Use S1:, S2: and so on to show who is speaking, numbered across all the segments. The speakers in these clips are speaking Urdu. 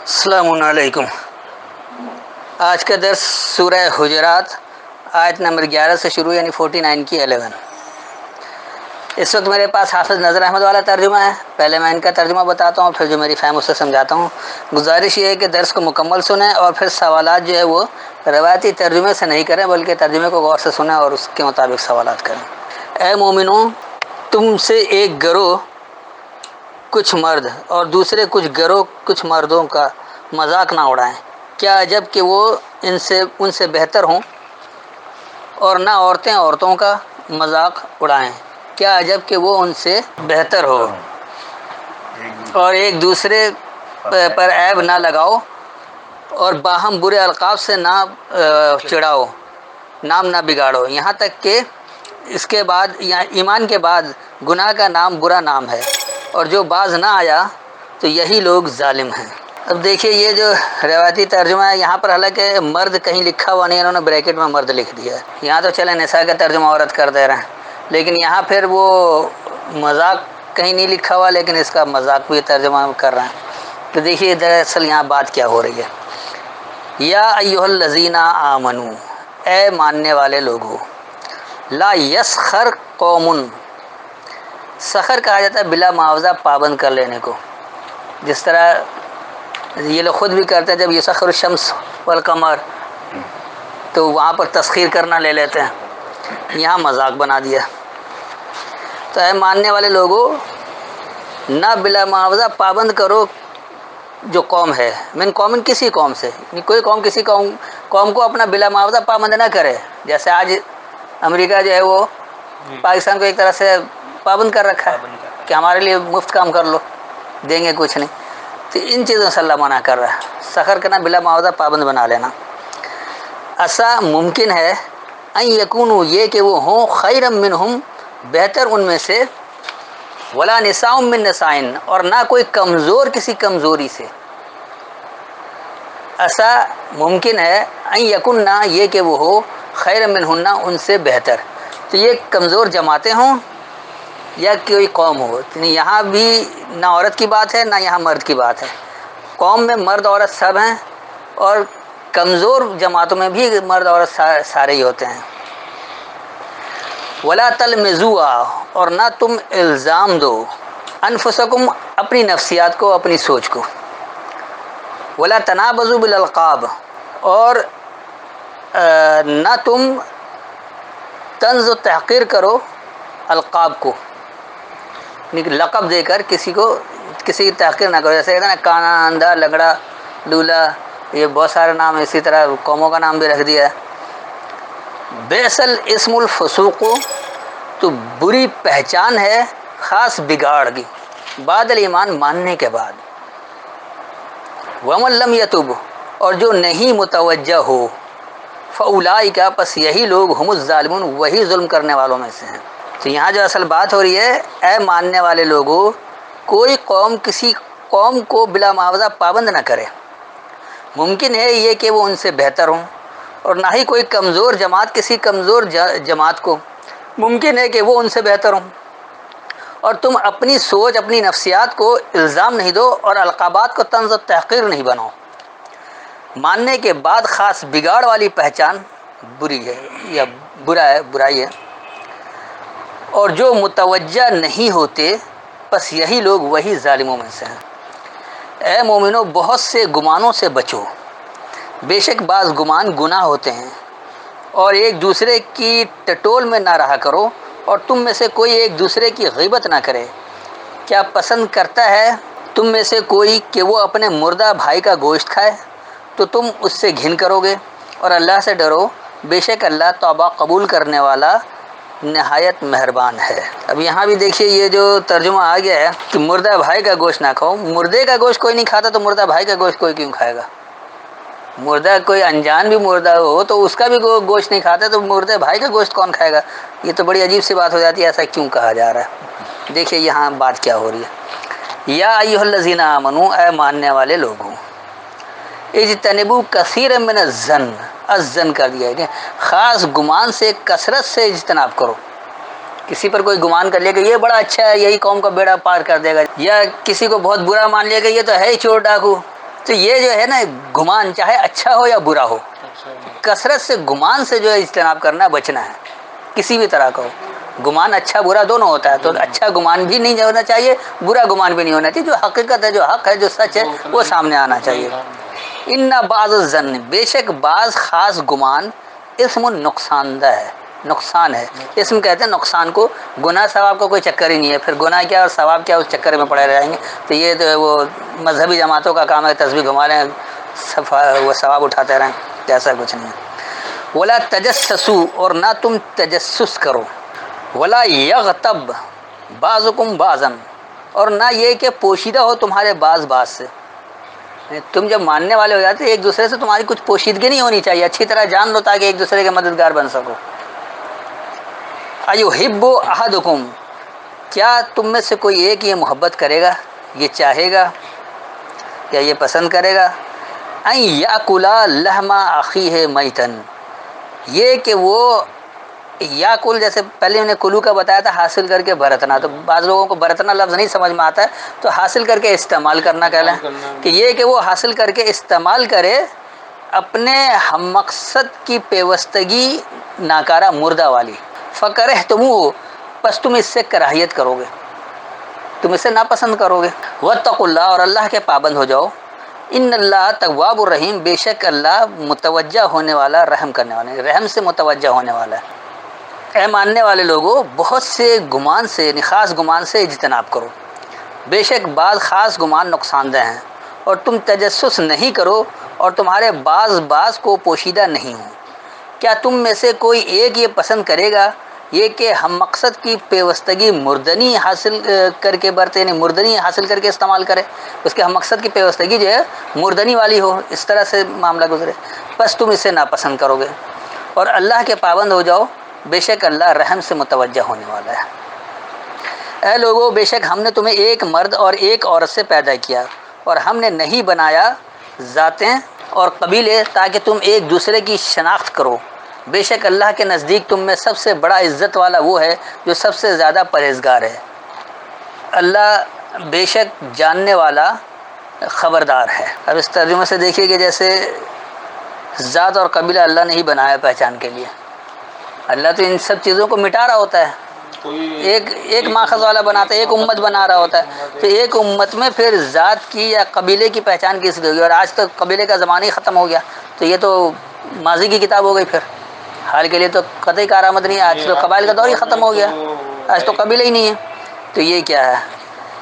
S1: السلام علیکم۔ آج کا درس سورہ حجرات آیت نمبر 11 سے شروع، یعنی 49 کی 11۔ اس وقت میرے پاس حافظ نذر احمد والا ترجمہ ہے۔ پہلے میں ان کا ترجمہ بتاتا ہوں، پھر جو میری فہم اس سے سمجھاتا ہوں۔ گزارش یہ ہے کہ درس کو مکمل سنیں اور پھر سوالات جو ہے وہ روایتی ترجمے سے نہیں کریں، بلکہ ترجمے کو غور سے سنیں اور اس کے مطابق سوالات کریں۔ اے مومنوں، تم سے ایک گروہ کچھ مرد اور دوسرے کچھ گروہ کچھ مردوں کا مذاق نہ اڑائیں۔ کیا عجب کہ وہ ان سے بہتر ہوں، اور نہ عورتیں عورتوں کا مذاق اڑائیں۔ کیا عجب کہ وہ ان سے بہتر ہو، اور ایک دوسرے پر عیب نہ لگاؤ، اور باہم برے القاب سے نہ چڑھاؤ، نام نہ بگاڑو، یہاں تک کہ اس کے بعد ایمان کے بعد گناہ کا نام برا نام ہے، اور جو باز نہ آیا تو یہی لوگ ظالم ہیں۔ اب دیکھیے یہ جو روایتی ترجمہ ہے، یہاں پر حالانکہ مرد کہیں لکھا ہوا نہیں، انہوں نے بریکٹ میں مرد لکھ دیا ہے۔ یہاں تو چلے نساء کا ترجمہ عورت کر دے رہے ہیں، لیکن یہاں پھر وہ مذاق کہیں نہیں لکھا ہوا، لیکن اس کا مذاق بھی ترجمہ کر رہے ہیں۔ تو دیکھیے دراصل یہاں بات کیا ہو رہی ہے۔ یا ایھا الذین آمنو، اے ماننے والے لوگو، لا یسخر قوم، سخر کہا جاتا ہے بلا معاوضہ پابند کر لینے کو، جس طرح یہ لوگ خود بھی کرتے ہیں، جب یسخر الشمس والقمر تو وہاں پر تسخیر کرنا لے لیتے ہیں، یہاں مذاق بنا دیا۔ تو اے ماننے والے لوگوں، نہ بلا معاوضہ پابند کرو جو قوم ہے، من قوم، کسی قوم سے، کوئی قوم کسی قوم کو اپنا بلا معاوضہ پابند نہ کرے۔ جیسے آج امریکہ جو ہے وہ پاکستان کو ایک طرح سے پابند کر رکھا ہے کہ ہمارے لیے مفت کام کر لو، دیں گے کچھ نہیں۔ تو ان چیزوں سے اللہ منع کر رہا ہے، سخر کرنا، بلا معاوضہ پابند بنا لینا۔ ایسا ممکن ہے ان یکونوا، یہ کہ وہ ہوں، خیرا منہم، بہتر ان میں سے، ولا نساء من نساء، اور نہ کوئی کمزور کسی کمزوری سے۔ ایسا ممکن ہے ان یکن، یہ کہ وہ ہو، خیر منہن، ان سے بہتر۔ تو یہ کمزور جماعتیں ہوں یا کوئی قوم ہو، یہاں بھی نہ عورت کی بات ہے نہ یہاں مرد کی بات ہے۔ قوم میں مرد عورت سب ہیں، اور کمزور جماعتوں میں بھی مرد عورت سارے ہی ہوتے ہیں۔ ولا تلمزوا، اور نہ تم الزام دو، انفسکم، اپنی نفسیات کو، اپنی سوچ کو۔ ولا تنابزوا بالالقاب، اور نہ تم طنز و تحقیر کرو القاب کو، لقب دے کر کسی کی تحقیر نہ کرو۔ جیسے کہتے ہیں نا کانا، اندھا، لنگڑا، لولا، یہ بہت سارے نام، اسی طرح قوموں کا نام بھی رکھ دیا ہے۔ بئس الاسم الفسوق، تو بری پہچان ہے خاص بگاڑ کی، بعد الایمان، ماننے کے بعد۔ ومن لم یتب، اور جو نہیں متوجہ ہو، فاولئک، پس یہی لوگ، ہم الظالمون، وہی ظلم کرنے والوں میں سے ہیں۔ تو یہاں جو اصل بات ہو رہی ہے، اے ماننے والے لوگوں، کوئی قوم کسی قوم کو بلا معاوضہ پابند نہ کرے۔ ممکن ہے یہ کہ وہ ان سے بہتر ہوں، اور نہ ہی کوئی کمزور جماعت کسی کمزور جماعت کو، ممکن ہے کہ وہ ان سے بہتر ہوں۔ اور تم اپنی سوچ، اپنی نفسیات کو الزام نہیں دو، اور القابات کو طنز و تحقیر نہیں بناؤ۔ ماننے کے بعد خاص بگاڑ والی پہچان بری ہے یا برائی ہے۔ اور جو متوجہ نہیں ہوتے، بس یہی لوگ وہی ظالموں میں سے ہیں۔ اے مومنو، بہت سے گمانوں سے بچو، بے شک بعض گمان گناہ ہوتے ہیں، اور ایک دوسرے کی ٹٹول میں نہ رہا کرو، اور تم میں سے کوئی ایک دوسرے کی غیبت نہ کرے۔ کیا پسند کرتا ہے تم میں سے کوئی کہ وہ اپنے مردہ بھائی کا گوشت کھائے؟ تو تم اس سے گھن کرو گے، اور اللہ سے ڈرو، بے شک اللہ توبہ قبول کرنے والا نہایت مہربان ہے۔ اب یہاں بھی دیکھیے یہ جو ترجمہ آ گیا ہے کہ مردہ بھائی کا گوشت نہ کھاؤ۔ مردے کا گوشت کوئی نہیں کھاتا تو مردہ بھائی کا گوشت کوئی کیوں کھائے گا؟ مردہ کوئی انجان بھی مردہ ہو تو اس کا بھی گوشت نہیں کھاتا، تو مردے بھائی کا گوشت کون کھائے گا؟ یہ تو بڑی عجیب سی بات ہو جاتی ہے، ایسا کیوں کہا جا رہا ہے؟ دیکھیے یہاں بات کیا ہو رہی ہے۔ یا ایھا الذین آمنو، اے ماننے والے لوگوں، اجتنبوا کثیرا من الظن، الظن کر دیا ہے، خاص گمان سے کثرت سے اجتناب کرو۔ کسی پر کوئی گمان کر لیا کہ یہ بڑا اچھا ہے، یہی قوم کا بیڑا پار کر دے گا، یا کسی کو بہت برا مان لیا کہ یہ تو ہے ہی چور ڈاکو، تو یہ جو ہے نا گمان، چاہے اچھا ہو یا برا ہو، کثرت سے گمان سے جو ہے اجتناب کرنا، بچنا ہے، کسی بھی طرح کا ہو۔ گمان اچھا برا دونوں ہوتا ہے، تو اچھا گمان بھی نہیں ہونا چاہیے، برا گمان بھی نہیں ہونا چاہیے، جو حقیقت ہے، جو حق ہے، جو سچ ہے، وہ سامنے آنا چاہیے۔ ان بعض الظن، بے شک بعض خاص گمان، اسم نقصان دہ ہے، نقصان ہے۔ اسم کہتے ہیں نقصان کو، گناہ ثواب کا کوئی چکر ہی نہیں ہے، پھر گناہ کیا اور ثواب کیا، اس چکر میں پڑے رہیں گے۔ تو یہ تو وہ مذہبی جماعتوں کا کام ہے، تسبیح گھما رہے ہیں، وہ ثواب اٹھاتے رہیں، ایسا کچھ نہیں ہے۔ ولا تجسسوا، اور نہ تم تجسس کرو، ولا یغتب بعضکم بعضا، اور نہ یہ کہ پوشیدہ ہو تمہارے بعض سے۔ تم جب ماننے والے ہو جاتے ایک دوسرے سے تمہاری کچھ پوشیدگی نہیں ہونی چاہیے، اچھی طرح جان لو تاکہ ایک دوسرے کے مددگار بن سکو۔ ایحب احدکم، کیا تم میں سے کوئی ایک یہ محبت کرے گا، یہ چاہے گا یا یہ پسند کرے گا، ان یاکل لحم اخیہ میتا، یہ کہ وہ یاکل، جیسے پہلے انہیں کلو کا بتایا تھا، حاصل کر کے برتنا، تو بعض لوگوں کو برتنا لفظ نہیں سمجھ میں آتا ہے، تو حاصل کر کے استعمال کرنا کہہ لیں، کہ یہ کہ وہ حاصل کر کے استعمال کرے اپنے ہم مقصد کی پیوستگی ناکارہ مردہ والی، فکرہتموہ، پس تم اس سے کراہیت کرو گے، تم اسے ناپسند کرو گے۔ واتقوا اللہ، اور اللہ کے پابند ہو جاؤ، ان اللہ تواب الرحیم، بے شک اللہ متوجہ ہونے والا، رحم کرنے والا، رحم سے متوجہ ہونے والا ہے۔ اے ماننے والے لوگوں، بہت سے گمان سے، یعنی خاص گمان سے اجتناب کرو، بے شک بعض خاص گمان نقصان دہ ہیں، اور تم تجسس نہیں کرو، اور تمہارے بعض کو پوشیدہ نہیں ہو۔ کیا تم میں سے کوئی ایک یہ پسند کرے گا، یہ کہ ہم مقصد کی پیوستگی مردنی حاصل کر کے برتے، یعنی مردنی حاصل کر کے استعمال کرے، اس کے ہم مقصد کی پیوستگی جو ہے مردنی والی ہو، اس طرح سے معاملہ گزرے، بس تم اسے ناپسند کرو گے، اور اللہ کے پابند ہو جاؤ، بے شک اللہ رحم سے متوجہ ہونے والا ہے۔ اے لوگو، بے شک ہم نے تمہیں ایک مرد اور ایک عورت سے پیدا کیا، اور ہم نے نہیں بنایا ذاتیں اور قبیلے تاکہ تم ایک دوسرے کی شناخت کرو، بے شک اللہ کے نزدیک تم میں سب سے بڑا عزت والا وہ ہے جو سب سے زیادہ پرہیزگار ہے۔ اللہ بے شک جاننے والا، خبردار ہے۔ اب اس ترجمے سے دیکھیے کہ جیسے ذات اور قبیلہ اللہ نے ہی بنایا پہچان کے لیے، اللہ تو ان سب چیزوں کو مٹا رہا ہوتا ہے، ایک ماخذ والا بناتا ہے، ایک امت بنا رہا ہوتا ہے، تو ایک امت میں پھر ذات کی یا قبیلے کی پہچان کس لیے ہوگی؟ اور آج تک قبیلے کا زمانہ ہی ختم ہو گیا، تو یہ تو ماضی کی کتاب ہو گئی، پھر حال کے لیے تو قطعی کارآمد نہیں ہے، آج تو قبائل کا دور ہی ختم ہو گیا، آج تو قبیلے ہی نہیں ہے۔ تو یہ کیا ہے؟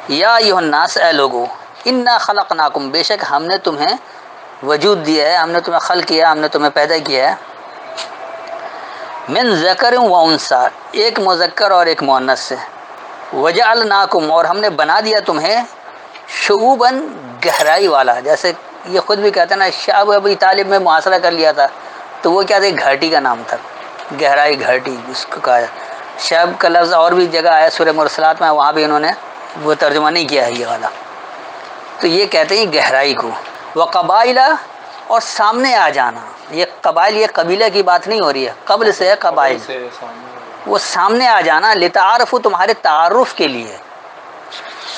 S1: یا ایھا الناس، اے لوگو، انا خلقناکم، بے شک ہم نے تمہیں وجود دیا ہے، ہم نے تمہیں خلق کیا، ہم نے تمہیں پیدا کیا ہے، من ذکر و انثی، ایک مذکر اور ایک مؤنث سے، وجعلناکم، اور ہم نے بنا دیا تمہیں شعوباً، گہرائی والا، جیسے یہ خود بھی کہتے ہیں نا، شعب ابھی طالب میں محاصرہ کر لیا تھا، تو وہ کیا تھا؟ گھاٹی کا نام تھا، گہرائی، گھاٹی اس کو کہا ہے۔ شعب کا لفظ اور بھی جگہ آیا سورہ مرسلات میں، وہاں بھی انہوں نے وہ ترجمہ نہیں کیا ہے یہ والا، تو یہ کہتے ہیں گہرائی کو۔ وقبائل، اور سامنے آ جانا، یہ قبائل، یہ قبیلہ کی بات نہیں ہو رہی ہے، قبل سے ہے قبائل، وہ سامنے آ جانا، لتعارفوا، تمہارے تعارف کے لیے،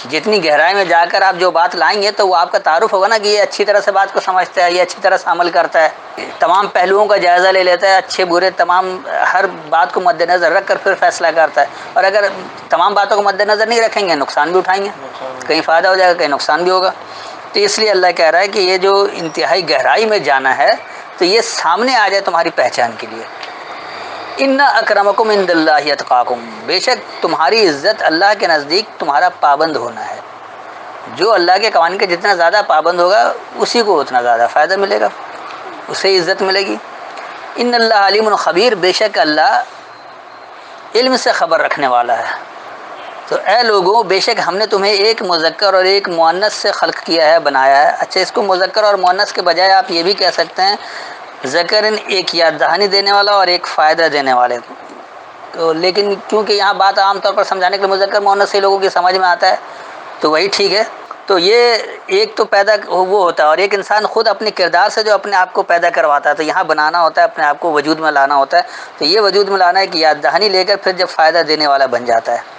S1: جتنی گہرائی میں جا کر آپ جو بات لائیں گے تو وہ آپ کا تعارف ہوگا نا، کہ یہ اچھی طرح سے بات کو سمجھتا ہے، یہ اچھی طرح سے عمل کرتا ہے، تمام پہلوؤں کا جائزہ لے لیتا ہے، اچھے برے تمام ہر بات کو مد نظر رکھ کر پھر فیصلہ کرتا ہے، اور اگر تمام باتوں کو مد نظر نہیں رکھیں گے نقصان بھی اٹھائیں گے، کہیں فائدہ ہو جائے گا، کہیں نقصان بھی ہوگا۔ تو اس لیے اللہ کہہ رہا ہے کہ یہ جو انتہائی گہرائی میں جانا ہے تو یہ سامنے آ جائے تمہاری پہچان کے لیے۔ ان اکرمکم عند اللہ اتقاکم، بے شک تمہاری عزت اللہ کے نزدیک تمہارا پابند ہونا ہے، جو اللہ کے قوانین کے جتنا زیادہ پابند ہوگا اسی کو اتنا زیادہ فائدہ ملے گا، اسے عزت ملے گی۔ ان اللہ علیم خبیر، بے شک اللہ علم سے خبر رکھنے والا ہے۔ تو اے لوگوں، بے شک ہم نے تمہیں ایک مذکر اور ایک مؤنث سے خلق کیا ہے، بنایا ہے۔ اچھا، اس کو مذکر اور مؤنث کے بجائے آپ یہ بھی کہہ سکتے ہیں ذکرن، ایک یاد دہانی دینے والا اور ایک فائدہ دینے والے، تو لیکن کیونکہ یہاں بات عام طور پر سمجھانے کے لیے مذکر مؤنث سے لوگوں کی سمجھ میں آتا ہے تو وہی ٹھیک ہے۔ تو یہ ایک تو پیدا وہ ہوتا ہے، اور ایک انسان خود اپنے کردار سے جو اپنے آپ کو پیدا کرواتا ہے، تو یہاں بنانا ہوتا ہے، اپنے آپ کو وجود میں لانا ہوتا ہے، تو یہ وجود میں لانا ہے کہ یاد دہانی لے کر پھر جب فائدہ دینے والا بن جاتا ہے۔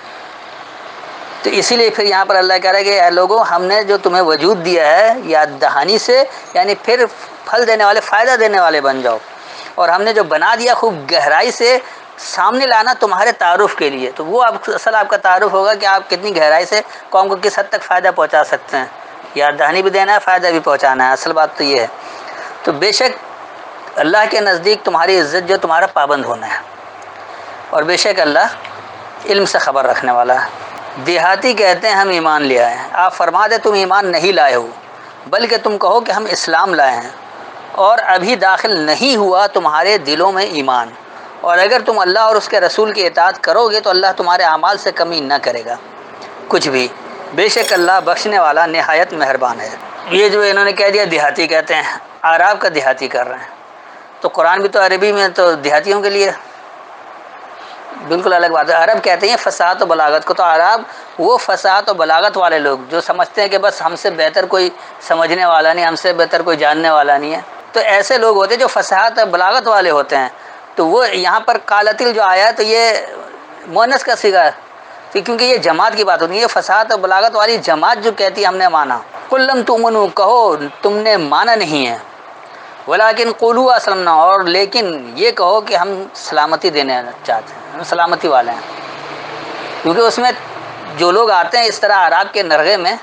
S1: تو اسی لیے پھر یہاں پر اللہ کہہ رہا ہے کہ اے لوگوں، ہم نے جو تمہیں وجود دیا ہے یاد دہانی سے، یعنی پھر پھل دینے والے، فائدہ دینے والے بن جاؤ، اور ہم نے جو بنا دیا خوب گہرائی سے سامنے لانا تمہارے تعارف کے لیے، تو وہ اصل آپ کا تعارف ہوگا کہ آپ کتنی گہرائی سے قوم کو کس حد تک فائدہ پہنچا سکتے ہیں۔ یاد دہانی بھی دینا ہے، فائدہ بھی پہنچانا ہے، اصل بات تو یہ ہے۔ تو بے شک اللہ کے نزدیک تمہاری عزت جو تمہارا پابند ہونا ہے، اور بے شک اللہ علم سے خبر رکھنے والا ہے۔ دیہاتی کہتے ہیں ہم ایمان لے آئے ہیں، آپ فرما دیں تم ایمان نہیں لائے ہو، بلکہ تم کہو کہ ہم اسلام لائے ہیں، اور ابھی داخل نہیں ہوا تمہارے دلوں میں ایمان، اور اگر تم اللہ اور اس کے رسول کی اطاعت کرو گے تو اللہ تمہارے اعمال سے کمی نہ کرے گا کچھ بھی، بے شک اللہ بخشنے والا نہایت مہربان ہے۔ یہ جو انہوں نے کہہ دیا دیہاتی کہتے ہیں، اعراب کا دیہاتی کر رہے ہیں، تو قرآن بھی تو عربی میں تو دیہاتیوں کے لیے بالکل الگ بات ہے۔ عرب کہتے ہیں فصاحت و بلاغت کو، تو عرب وہ فصاحت و بلاغت والے لوگ جو سمجھتے ہیں کہ بس ہم سے بہتر کوئی سمجھنے والا نہیں، ہم سے بہتر کوئی جاننے والا نہیں ہے، تو ایسے لوگ ہوتے ہیں جو فصاحت و بلاغت والے ہوتے ہیں۔ تو وہ یہاں پر قالتل جو آیا ہے تو یہ مؤنث کا صیغہ ہے، کیونکہ یہ جماعت کی بات ہوتی ہے، یہ فصاحت و بلاغت والی جماعت جو کہتی ہے ہم نے مانا۔ قل لم تؤمنوا، کہو تم نے مانا نہیں ہے، ولیکن قولوا اسلمنا، اور لیکن یہ کہو کہ ہم سلامتی دینے چاہتے ہیں، ہم سلامتی والے ہیں، کیونکہ اس میں جو لوگ آتے ہیں اس طرح اعراب کے نرغے میں،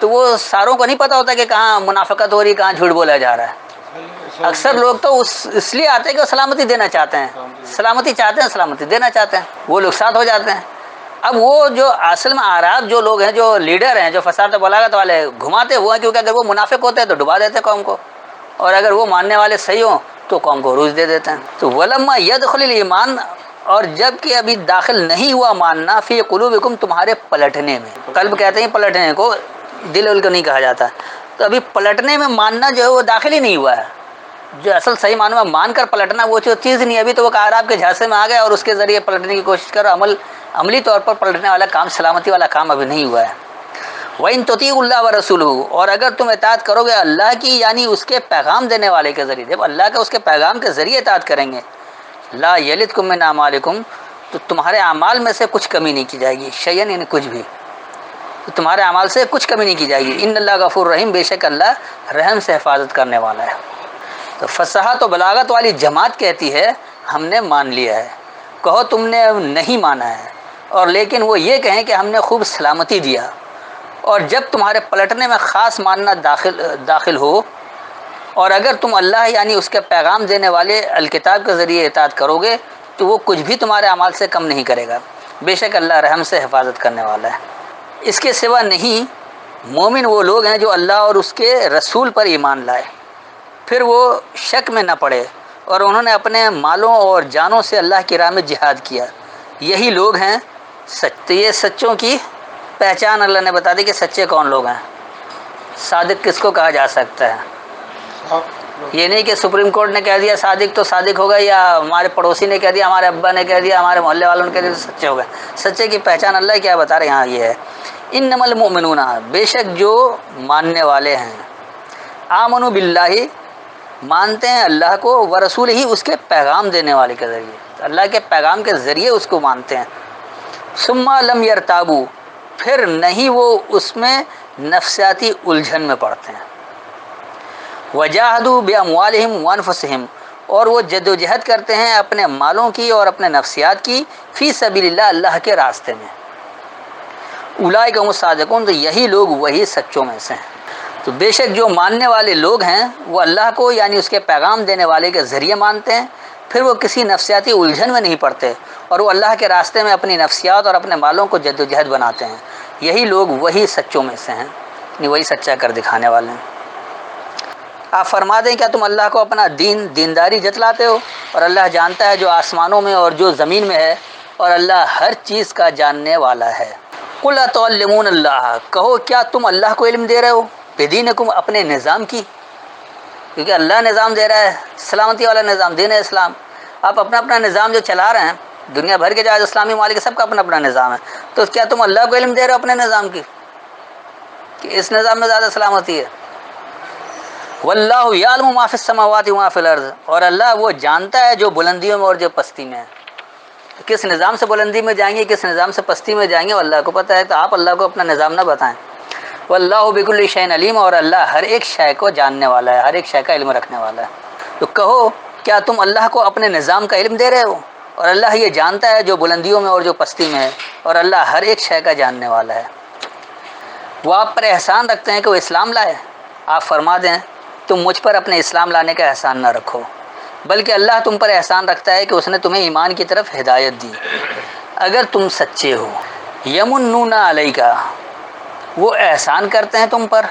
S1: تو وہ ساروں کو نہیں پتہ ہوتا کہ کہاں منافقت ہو رہی، کہاں جھوٹ بولا جا رہا ہے۔ اکثر لوگ تو اس لیے آتے ہیں کہ وہ سلامتی دینا چاہتے ہیں، سلامتی چاہتے ہیں، سلامتی دینا چاہتے ہیں، وہ لوگ ساتھ ہو جاتے ہیں۔ اب وہ جو اصل میں اعراب جو لوگ ہیں، جو لیڈر ہیں، جو فساد و بلاغت والے گھماتے ہوئے ہیں، کیونکہ اگر وہ منافق ہوتے ہیں تو ڈبا دیتے قوم کو، اور اگر وہ ماننے والے صحیح ہوں تو قوم کو عروج دے دیتے ہیں۔ تو ولما یدخل الایمان، اور جب کہ ابھی داخل نہیں ہوا ماننا، فی قلوبکم، تمہارے پلٹنے میں، قلب کہتے ہیں پلٹنے کو، دل ول کو نہیں کہا جاتا، تو ابھی پلٹنے میں ماننا جو ہے وہ داخل ہی نہیں ہوا ہے، جو اصل صحیح معنوں میں مان کر پلٹنا وہ چیز نہیں، ابھی تو وہ اعراب کے جھانسے میں آ گئے اور اس کے ذریعے پلٹنے کی کوشش کرو، عملی طور پر پلٹنے والا کام، سلامتی والا کام ابھی نہیں ہوا ہے۔ وَإِن تُطِيعُوا اللَّهَ وَرَسُولَهُ، اور اگر تم اطاعت کرو گے اللہ کی، یعنی اس کے پیغام دینے والے کے ذریعے، جب اللہ کا اس کے پیغام کے ذریعے اطاعت کریں گے، لا یلدکم من اعمالکم، تو تمہارے اعمال میں سے کچھ کمی نہیں کی جائے گی، شیئن، یعنی کچھ بھی، تو تمہارے اعمال سے کچھ کمی نہیں کی جائے گی۔ ان اللہ غفور رحیم، بے شک اللہ رحم سے حفاظت کرنے والا ہے۔ تو فصاحت و بلاغت والی جماعت کہتی ہے ہم نے مان لیا ہے، کہو تم نے نہیں مانا ہے، اور لیکن وہ یہ کہیں کہ ہم نے خوب سلامتی دیا، اور جب تمہارے پلٹنے میں خاص ماننا داخل ہو، اور اگر تم اللہ یعنی اس کے پیغام دینے والے الکتاب کے ذریعے اطاعت کرو گے تو وہ کچھ بھی تمہارے اعمال سے کم نہیں کرے گا، بے شک اللہ رحم سے حفاظت کرنے والا ہے۔ اس کے سوا نہیں، مومن وہ لوگ ہیں جو اللہ اور اس کے رسول پر ایمان لائے، پھر وہ شک میں نہ پڑے، اور انہوں نے اپنے مالوں اور جانوں سے اللہ کی راہ میں جہاد کیا، یہی لوگ ہیں سچ۔ تو یہ سچوں کی پہچان اللہ نے بتا دی کہ سچے کون لوگ ہیں، صادق کس کو کہا جا سکتا ہے۔ یہ نہیں کہ سپریم کورٹ نے کہہ دیا صادق تو صادق ہوگا، یا ہمارے پڑوسی نے کہہ دیا، ہمارے ابا نے کہہ دیا، ہمارے محلے والوں نے کہہ دیا تو سچے ہو گئے۔ سچے کی پہچان اللہ کیا بتا رہے یہاں یہ ہے، انما المؤمنون، بے شک جو ماننے والے ہیں، آمنوا باللہ، مانتے ہیں اللہ کو، ورسول ہی، اس کے پیغام دینے والے کے ذریعے، اللہ کے پیغام کے ذریعے اس کو مانتے ہیں، ثم لم یرتابوا، پھر نہیں وہ اس میں نفسیاتی الجھن میں پڑتے ہیں، وجاہدوا باموالہم وانفسہم، اور وہ جد و جہد کرتے ہیں اپنے مالوں کی اور اپنے نفسیات کی، فی سبیل اللہ، اللہ کے راستے میں، اولئک هم الصادقون، تو یہی لوگ وہی سچوں میں سے ہیں۔ تو بے شک جو ماننے والے لوگ ہیں وہ اللہ کو یعنی اس کے پیغام دینے والے کے ذریعے مانتے ہیں، پھر وہ کسی نفسیاتی الجھن میں نہیں پڑتے، اور وہ اللہ کے راستے میں اپنی نفسیات اور اپنے مالوں کو جد و جہد بناتے ہیں، یہی لوگ وہی سچوں میں سے ہیں، یعنی وہی سچا کر دکھانے والے ہیں۔ آپ فرما دیں کیا تم اللہ کو اپنا دینداری جتلاتے ہو، اور اللہ جانتا ہے جو آسمانوں میں اور جو زمین میں ہے، اور اللہ ہر چیز کا جاننے والا ہے۔ قل اتعلمون اللہ، کہو کیا تم اللہ کو علم دے رہے ہو، بدینکم، اپنے نظام کی، کیونکہ اللہ نظام دے رہا ہے، سلامتی والا نظام، دین اسلام، آپ اپنا اپنا نظام جو چلا رہے ہیں، دنیا بھر کے جو اسلامی ممالک سب کا اپنا اپنا نظام ہے، تو کیا تم اللہ کو علم دے رہے ہو اپنے نظام کی کہ اس نظام میں زیادہ سلامتی ہے؟ واللہ یعلم ما فی السماوات وما فی الارض، اور اللہ وہ جانتا ہے جو بلندیوں میں اور جو پستی میں ہے۔ کس نظام سے بلندی میں جائیں گے، کس نظام سے پستی میں جائیں گے وہ اللہ کو پتہ ہے، تو آپ اللہ کو اپنا نظام نہ بتائیں۔ واللہ بکل شیء علیم، اور اللہ ہر ایک شے کو جاننے والا ہے، ہر ایک شے کا علم رکھنے والا ہے۔ تو کہو کیا تم اللہ کو اپنے نظام کا علم دے رہے ہو؟ اور اللہ یہ جانتا ہے جو بلندیوں میں اور جو پستی میں ہے، اور اللہ ہر ایک شے کا جاننے والا ہے۔ وہ آپ پر احسان رکھتے ہیں کہ وہ اسلام لائے، آپ فرما دیں تم مجھ پر اپنے اسلام لانے کا احسان نہ رکھو، بلکہ اللہ تم پر احسان رکھتا ہے کہ اس نے تمہیں ایمان کی طرف ہدایت دی، اگر تم سچے ہو۔ یمنون علیک، وہ احسان کرتے ہیں تم پر،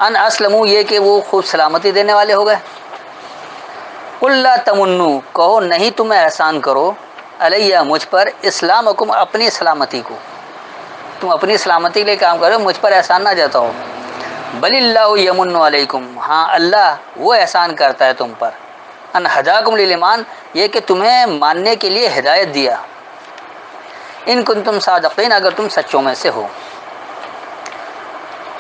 S1: ان اسلموا، یہ کہ وہ خوب سلامتی دینے والے ہو گئے۔ قل لا تمنوا، کہو نہیں تم احسان کرو، علیہ مجھ پر، اسلامکم اپنی سلامتی کو، تم اپنی سلامتی کے لیے کام کرو، مجھ پر احسان نہ جتاؤ۔ بل اللہ یمن علیکم، ہاں اللہ وہ احسان کرتا ہے تم پر، ان ہداکم للایمان، یہ کہ تمہیں ماننے کے لیے ہدایت دیا، ان کنتم صادقین، اگر تم سچوں میں سے ہو۔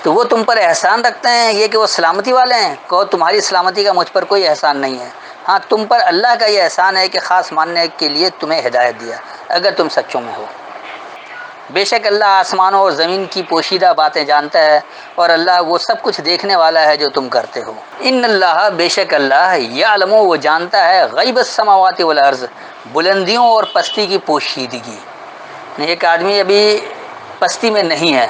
S1: تو وہ تم پر احسان رکھتے ہیں، یہ کہ وہ سلامتی والے ہیں، کہو تمہاری سلامتی کا مجھ پر کوئی احسان نہیں ہے، ہاں تم پر اللہ کا یہ احسان ہے کہ خاص ماننے کے لیے تمہیں ہدایت دیا، اگر تم سچوں میں ہو۔ بے شک اللہ آسمانوں اور زمین کی پوشیدہ باتیں جانتا ہے، اور اللہ وہ سب کچھ دیکھنے والا ہے جو تم کرتے ہو۔ ان اللہ، بے شک اللہ، یعلم، وہ جانتا ہے، غیب السماوات والارض، بلندیوں اور پستی کی پوشیدگی۔ ایک آدمی ابھی پستی میں نہیں ہے،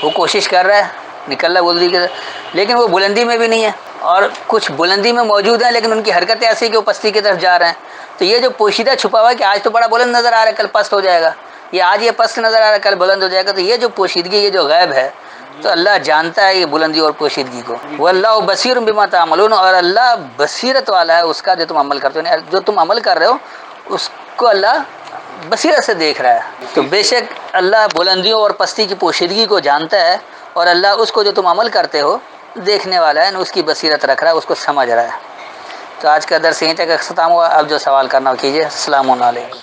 S1: وہ کوشش کر رہا ہے نکلنا بلندی کی طرف، لیکن وہ بلندی میں بھی نہیں ہے، اور کچھ بلندی میں موجود ہیں لیکن ان کی حرکتیں ایسی کہ وہ پستی کی طرف جا رہے ہیں۔ تو یہ جو پوشیدہ چھپا ہوا ہے کہ آج تو بڑا بلند نظر آ رہا ہے، کل پست ہو جائے گا، یہ آج یہ پست نظر آ رہا ہے کل بلند ہو جائے گا، تو یہ جو پوشیدگی، یہ جو غیب ہے، تو اللہ جانتا ہے یہ بلندی اور پوشیدگی کو۔ واللہ بصیر بما تعملون، اور اللہ بصیرت والا ہے اس کا جو تم عمل کرتے ہو، جو تم عمل کر رہے ہو اس کو اللہ بصیرت سے دیکھ رہا ہے۔ تو بے شک اللہ بلندیوں اور پستی کی پوشیدگی کو جانتا ہے، اور اللہ اس کو جو تم عمل کرتے ہو دیکھنے والا ہے، اس کی بصیرت رکھ رہا ہے، اس کو سمجھ رہا ہے۔ تو آج کا درس یہیں تک اختتام ہوا، اب جو سوال کرنا ہو کیجیے۔ السلام علیکم۔